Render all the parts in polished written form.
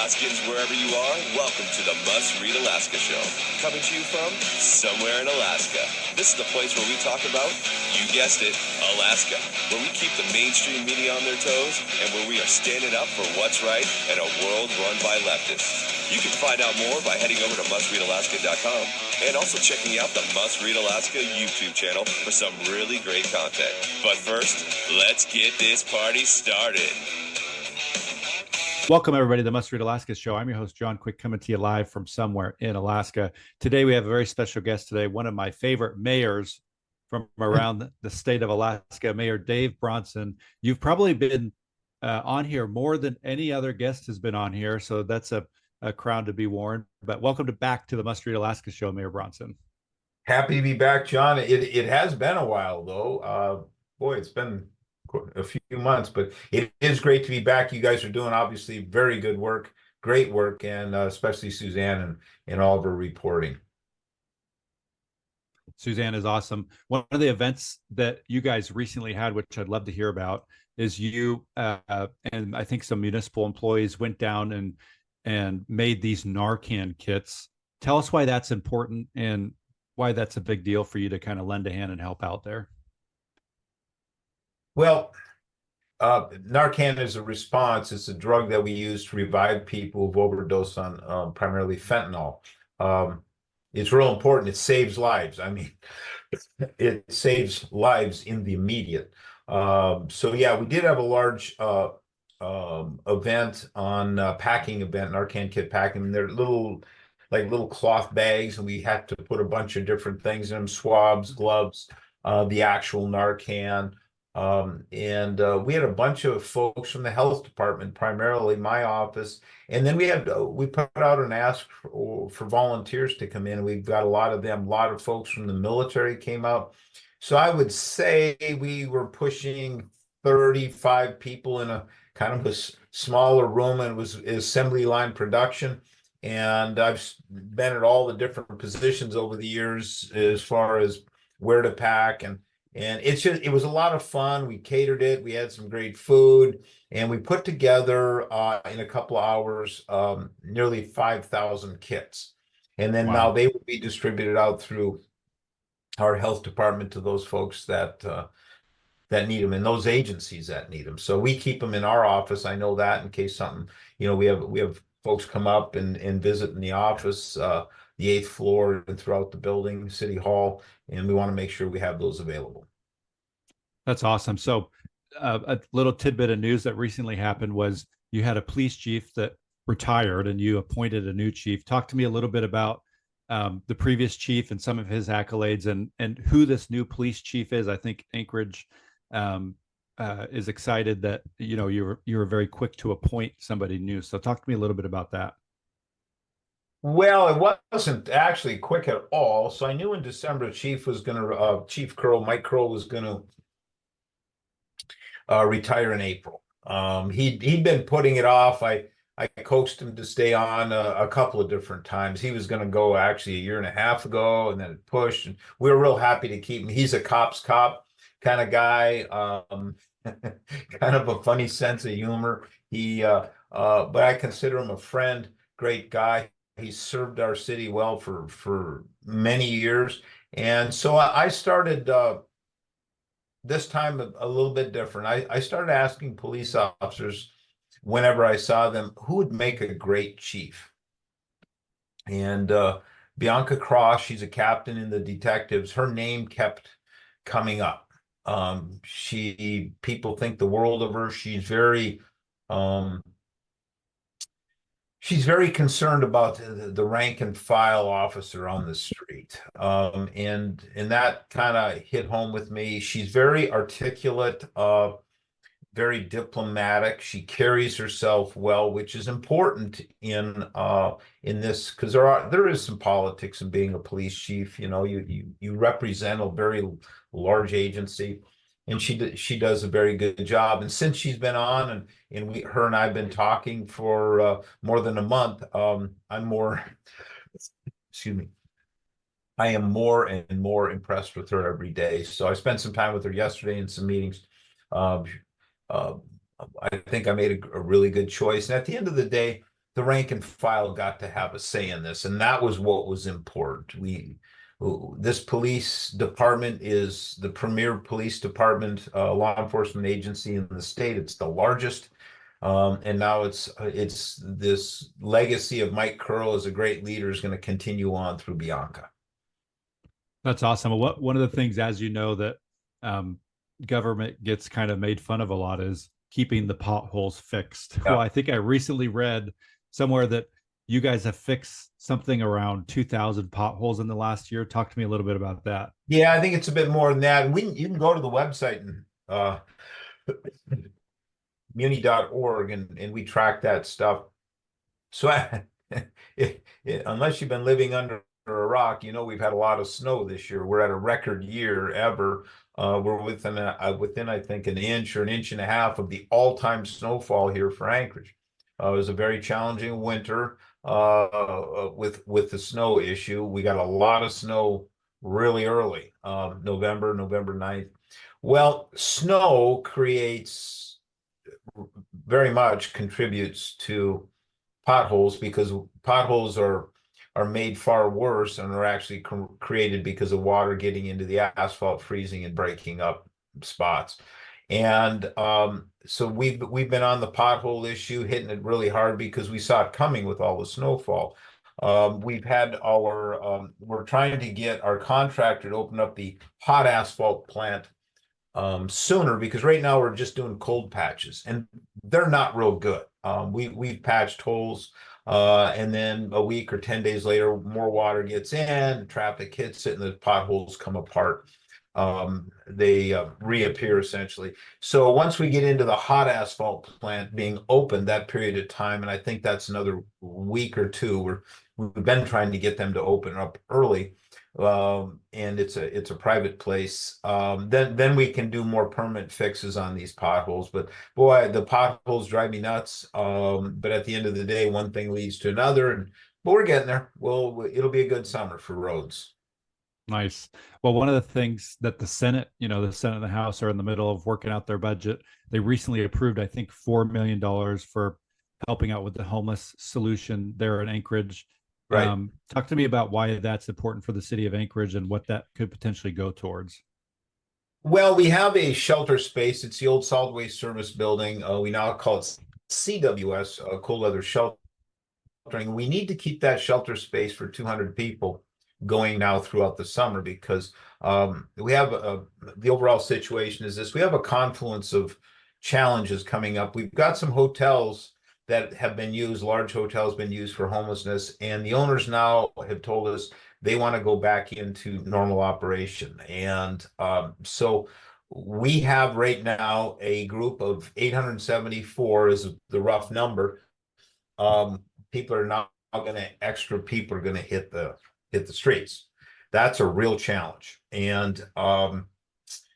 Alaskans, wherever you are, welcome to the Must Read Alaska Show. Coming to you from somewhere in Alaska. This is the place where we talk about, you guessed it, Alaska. Where we keep the mainstream media on their toes and where we are standing up for what's right in a world run by leftists. You can find out more by heading over to mustreadalaska.com and also checking out the Must Read Alaska YouTube channel for some really great content. But first, let's get this party started. Welcome, everybody, to the Must Read Alaska Show. I'm your host, John Quick, coming to you live from somewhere in Alaska. Today, we have a very special guest today, one of my favorite mayors from around the state of Alaska, Mayor Dave Bronson. You've probably been on here more than any other guest has been on here, so that's a crown to be worn. But welcome back to the Must Read Alaska Show, Mayor Bronson. Happy to be back, John. It has been a while, though. Boy, it's been a few months, but it is great to be back. You guys are doing obviously very good work, great work, and especially Suzanne and all of her reporting. Suzanne is awesome. One of the events that you guys recently had, which I'd love to hear about, is you and I think some municipal employees went down and made these Narcan kits. Tell us why that's important and why that's a big deal for you to kind of lend a hand and help out there. Well, Narcan is a response. It's a drug that we use to revive people who've overdosed on primarily fentanyl. It's real important. It saves lives. I mean, it saves lives in the immediate. So yeah, we did have a large event on packing event, Narcan kit packing. They're little cloth bags, and we had to put a bunch of different things in them: swabs, gloves, the actual Narcan. And we had a bunch of folks from the health department, primarily my office, and then we put out an ask for volunteers to come in. We've got a lot of them. A lot of folks from the military came out. So I would say we were pushing 35 people in a kind of a smaller room, and it was assembly line production. And I've been at all the different positions over the years as far as where to pack, and it was a lot of fun. We catered it. We had some great food, and we put together in a couple of hours nearly 5,000 kits. And then now they will be distributed out through our health department to those folks that need them, and those agencies that need them. So we keep them in our office. I know that in case something, we have folks come up and visit in the office, the 8th floor and throughout the building, City Hall, and we want to make sure we have those available. That's awesome. So a little tidbit of news that recently happened was you had a police chief that retired and you appointed a new chief. Talk to me a little bit about the previous chief and some of his accolades and who this new police chief is. I think Anchorage is excited that you were very quick to appoint somebody new. So talk to me a little bit about that. Well, it wasn't actually quick at all. So I knew in December Chief Kerle, Mike Kerle, was going to retire in April. He'd been putting it off. I coaxed him to stay on a couple of different times. He was going to go actually a year and a half ago, and then it pushed. And we were real happy to keep him. He's a cop's cop kind of guy, kind of a funny sense of humor. But I consider him a friend, great guy. He's served our city well for many years. And so I started this time a little bit different. I started asking police officers whenever I saw them, who would make a great chief? And Bianca Cross, she's a captain in the detectives. Her name kept coming up. People think the world of her. She's very concerned about the rank and file officer on the street. And that kind of hit home with me. She's very articulate, very diplomatic. She carries herself well, which is important in this, because there is some politics in being a police chief. You represent a very large agency, and she does a very good job. And since she's been on, and her and I've been talking for more than a month, I'm more, excuse me, I am more and more impressed with her every day. So I spent some time with her yesterday in some meetings. I think I made a really good choice. And at the end of the day, the rank and file got to have a say in this, and that was what was important. This police department is the premier police department, law enforcement agency in the state. It's the largest. And now it's this legacy of Mike Kerle as a great leader is going to continue on through Bianca. That's awesome. One of the things, as you know, that government gets kind of made fun of a lot is keeping the potholes fixed. Yeah. Well, I think I recently read somewhere that you guys have fixed something around 2,000 potholes in the last year. Talk to me a little bit about that. Yeah, I think it's a bit more than that. You can go to the website and muni.org and we track that stuff. So unless you've been living under a rock, we've had a lot of snow this year. We're at a record year ever. We're within I think an inch or an inch and a half of the all-time snowfall here for Anchorage. It was a very challenging winter with the snow issue. We got a lot of snow really early, November 9th. Well, snow very much contributes to potholes, because potholes are made far worse and are actually created because of water getting into the asphalt, freezing and breaking up spots. And so we've been on the pothole issue, hitting it really hard because we saw it coming with all the snowfall. We've had we're trying to get our contractor to open up the hot asphalt plant sooner, because right now we're just doing cold patches and they're not real good. We've patched holes, and then a week or 10 days later, more water gets in, traffic hits it, and the potholes come apart. They reappear essentially. So once we get into the hot asphalt plant being open, that period of time, and I think that's another week or two, we've been trying to get them to open up early. And it's a private place. Then we can do more permanent fixes on these potholes. But boy, the potholes drive me nuts. But at the end of the day, one thing leads to another, but we're getting there. It'll be a good summer for roads. Nice. Well, one of the things that the Senate and the House are in the middle of working out their budget. They recently approved, I think, $4 million for helping out with the homeless solution there in Anchorage. Right. Talk to me about why that's important for the city of Anchorage and what that could potentially go towards. Well, we have a shelter space. It's the old solid waste service building. We now call it CWS, cold weather sheltering. We need to keep that shelter space for 200 people going now throughout the summer, because we have the overall situation is this: we have a confluence of challenges coming up. We've got some hotels that have been used, large hotels been used for homelessness, and the owners now have told us they want to go back into normal operation. And so we have right now a group of 874 is the rough number. People are now extra people are going to hit the streets. That's a real challenge. And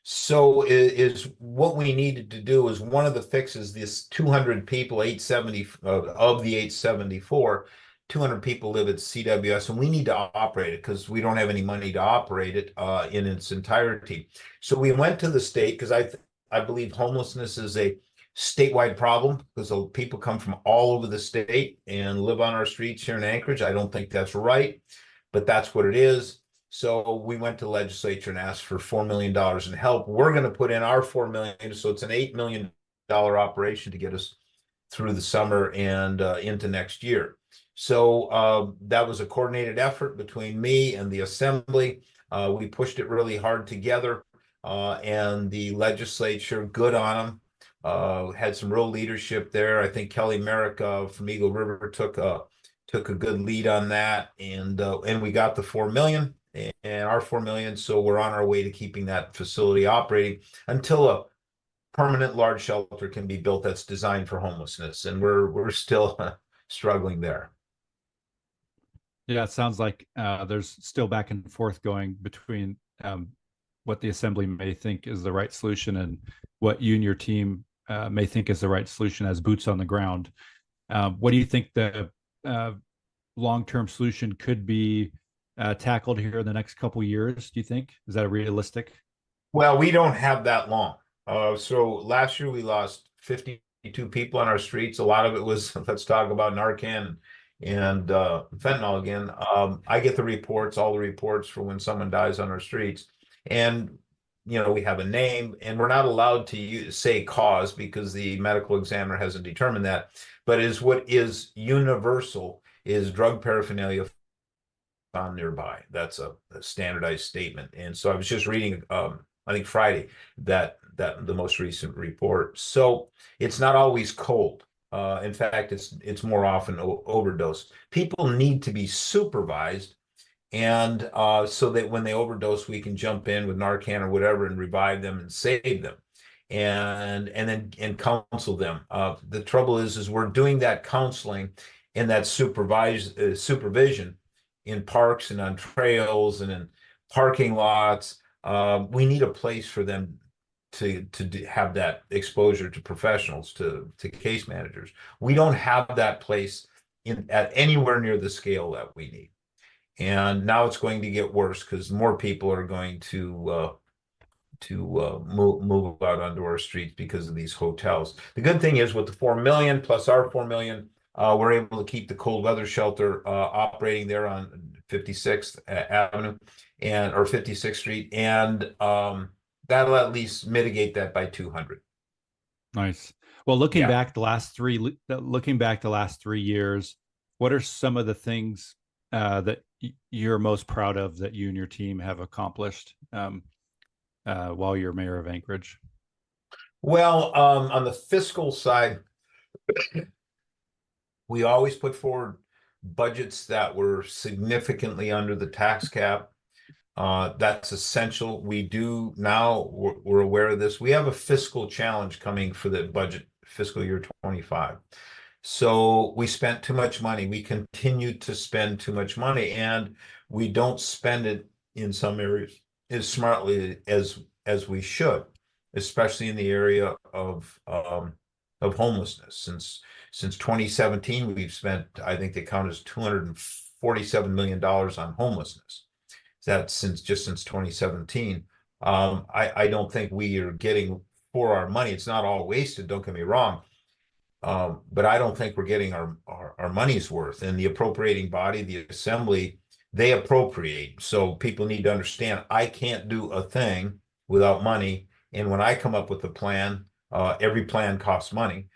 so is what we needed to do is one of the fixes, this 200 people, 870 of the 874, 200 people live at CWS, and we need to operate it because we don't have any money to operate it in its entirety. So we went to the state, because I believe homelessness is a statewide problem, because people come from all over the state and live on our streets here in Anchorage. I don't think that's right, but that's what it is. So we went to the legislature and asked for $4 million in help. We're going to put in our $4 million, so it's an $8 million operation to get us through the summer and into next year. So that was a coordinated effort between me and the Assembly. We pushed it really hard together, and the legislature, good on them, had some real leadership there. I think Kelly Merrick from Eagle River took a good lead on that, and we got the $4 million. And our $4 million, so we're on our way to keeping that facility operating until a permanent large shelter can be built that's designed for homelessness, and we're still struggling there. Yeah, it sounds like there's still back and forth going between what the Assembly may think is the right solution and what you and your team may think is the right solution as boots on the ground. What do you think the long-term solution could be tackled here in the next couple of years? Do you think? Is that realistic? Well, we don't have that long. So last year we lost 50 people on our streets. A lot of it was, let's talk about Narcan and fentanyl again. I get the reports, all the reports for when someone dies on our streets. And, we have a name, and we're not allowed to say cause because the medical examiner hasn't determined that. But what is universal is drug paraphernalia found nearby. That's a standardized statement. And so I was just reading, I think Friday, that the most recent report. So it's not always cold. In fact, it's more often overdose. People need to be supervised, and so that when they overdose, we can jump in with Narcan or whatever and revive them and save them, and counsel them. The trouble is we're doing that counseling and that supervision in parks and on trails and in parking lots. We need a place for them to have that exposure to professionals, to case managers. We don't have that place at anywhere near the scale that we need. And now it's going to get worse because more people are going to move out onto our streets because of these hotels. The good thing is with the 4 million plus our 4 million, we're able to keep the cold weather shelter operating there on 56th Avenue or 56th Street, and that'll at least mitigate that by 200. Nice. Well, looking back the last 3 years, what are some of the things that you're most proud of that you and your team have accomplished while you're mayor of Anchorage? Well, on the fiscal side, we always put forward budgets that were significantly under the tax cap. That's essential. We do now, we're aware of this. We have a fiscal challenge coming for the budget fiscal year 25. So we spent too much money. We continue to spend too much money, and we don't spend it in some areas as smartly as we should, especially in the area of homelessness. Since 2017, we've spent, I think the count is $247 million on homelessness. That's since 2017. I don't think we are getting for our money. It's not all wasted, don't get me wrong. But I don't think we're getting our money's worth. And the appropriating body, the assembly, they appropriate. So people need to understand, I can't do a thing without money. And when I come up with a plan, every plan costs money.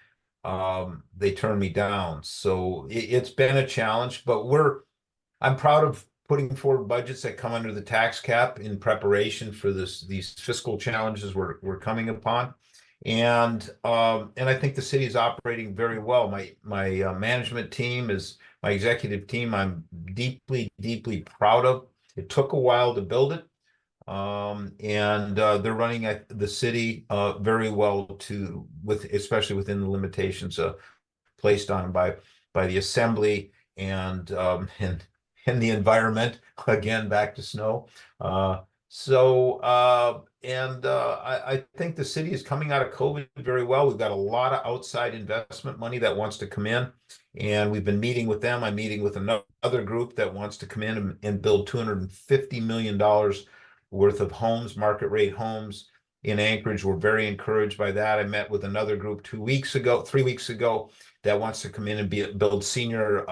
They turn me down. So it's been a challenge, but I'm proud of putting forward budgets that come under the tax cap in preparation for these fiscal challenges we're coming upon. And I think the city is operating very well. My management team my executive team, I'm deeply, deeply proud of. It took a while to build it. And they're running the city very well especially within the limitations placed on them by the assembly and the environment. Again, back to snow. I think the city is coming out of COVID very well. We've got a lot of outside investment money that wants to come in, and we've been meeting with them. I'm meeting with another group that wants to come in and build $250 million worth of homes, market rate homes in Anchorage. We're very encouraged by that. I met with another group 3 weeks ago, that wants to come in and build senior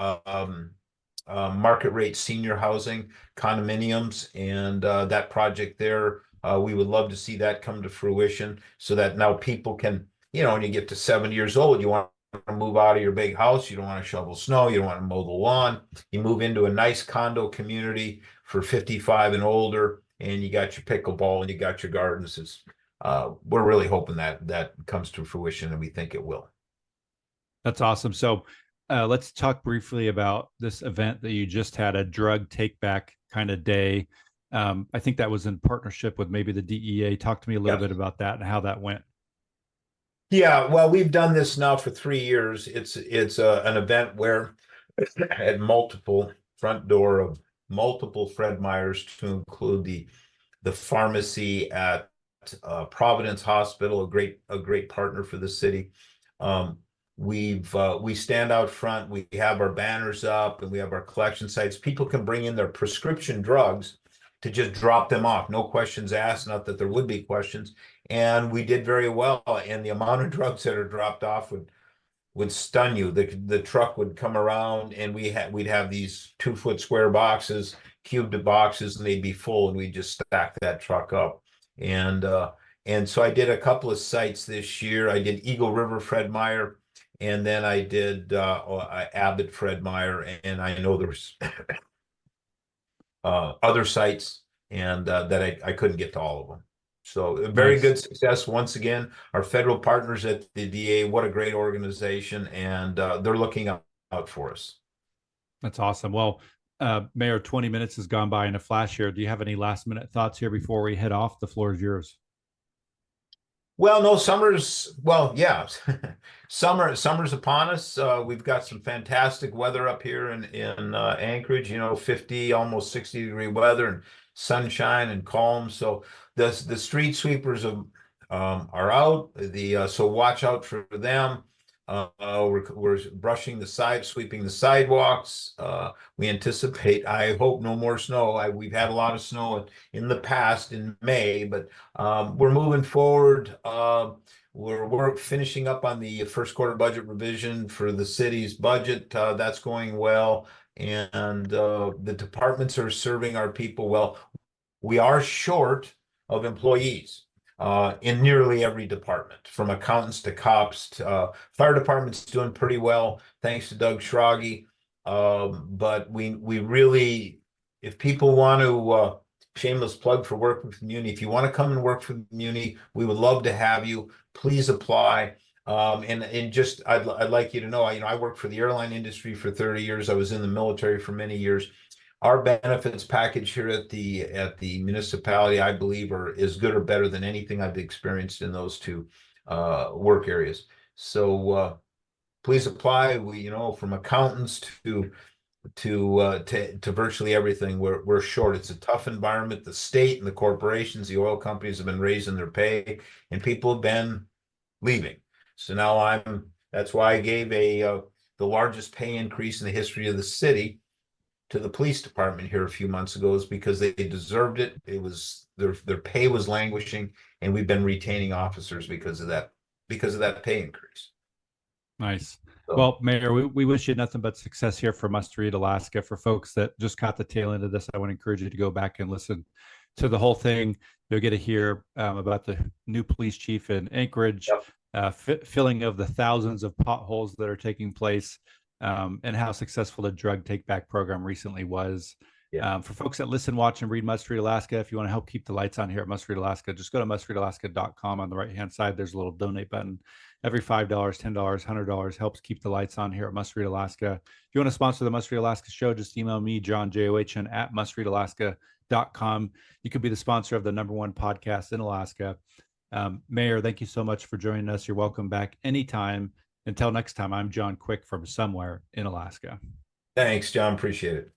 market rate senior housing condominiums, and that project there, we would love to see that come to fruition, so that now people can, when you get to 70 years old, you want to move out of your big house, you don't want to shovel snow, you don't want to mow the lawn, you move into a nice condo community for 55 and older, and you got your pickleball and you got your gardens. We're really hoping that comes to fruition, and we think it will. That's awesome. So let's talk briefly about this event that you just had, a drug take back kind of day. I think that was in partnership with maybe the DEA. Talk to me a little bit about that and how that went. Yeah, well, we've done this now for 3 years. It's an event where at multiple front door of multiple Fred Meyers, to include the pharmacy at Providence Hospital, a great partner for the city. We stand out front. We have our banners up, and we have our collection sites. People can bring in their prescription drugs to just drop them off, no questions asked. Not that there would be questions, and we did very well. And the amount of drugs that are dropped off would stun you. The truck would come around, and we'd have these 2-foot square boxes, cubed boxes, and they'd be full, and we'd just stack that truck up. And so I did a couple of sites this year. I did Eagle River, Fred Meyer, and then I did Abbott, Fred Meyer, and I know there's other sites, and that I couldn't get to all of them. So a very Nice. good success. Once again, our federal partners at the DA, what a great organization, and they're looking out for us. That's awesome. Well, Mayor, 20 minutes has gone by in a flash here. Do you have any last minute thoughts here before we head off? The floor is yours. Well, no, yeah, summer's upon us. We've got some fantastic weather up here in Anchorage, 50, almost 60-degree weather, and sunshine and calm. So the street sweepers are out. So watch out for them. We're brushing sweeping the sidewalks. We anticipate, I hope, no more snow. We've had a lot of snow in the past in May, but we're moving forward. We're finishing up on the first quarter budget revision for the city's budget. That's going well, and the departments are serving our people well. We are short of employees in nearly every department, from accountants to cops. Fire department's doing pretty well, thanks to Doug Schrage. But we really, if people want to, shameless plug for work with the community, if you want to come and work for the community, we would love to have you. Please apply. And just, I'd like you to know, I worked for the airline industry for 30 years. I was in the military for many years. Our benefits package here at the municipality, I believe, are as good or better than anything I've experienced in those two work areas. So please apply. We, from accountants to virtually everything, we're short. It's a tough environment. The state and the corporations, the oil companies have been raising their pay, and people have been leaving. So now that's why I gave the largest pay increase in the history of the city to the police department here a few months ago, is because they deserved it. It was their pay was languishing, and we've been retaining officers because of that pay increase. Nice. So, well, Mayor, we wish you nothing but success here for Must Read Alaska. For folks that just caught the tail end of this, I want to encourage you to go back and listen to the whole thing. You'll get to hear about the new police chief in Anchorage, yep. Filling of the thousands of potholes that are taking place, and how successful the drug take back program recently was. Yeah. For folks that listen, watch, and read Must Read Alaska, if you want to help keep the lights on here at Must Read Alaska, just go to mustreadalaska.com. On the right-hand side, there's a little donate button. Every $5, $10, $100 helps keep the lights on here at Must Read Alaska. If you want to sponsor the Must Read Alaska show, just email me, John, JOHN, at mustreadalaska.com. You could be the sponsor of the #1 podcast in Alaska. Mayor, thank you so much for joining us. You're welcome back anytime. Until next time, I'm John Quick from somewhere in Alaska. Thanks, John. Appreciate it.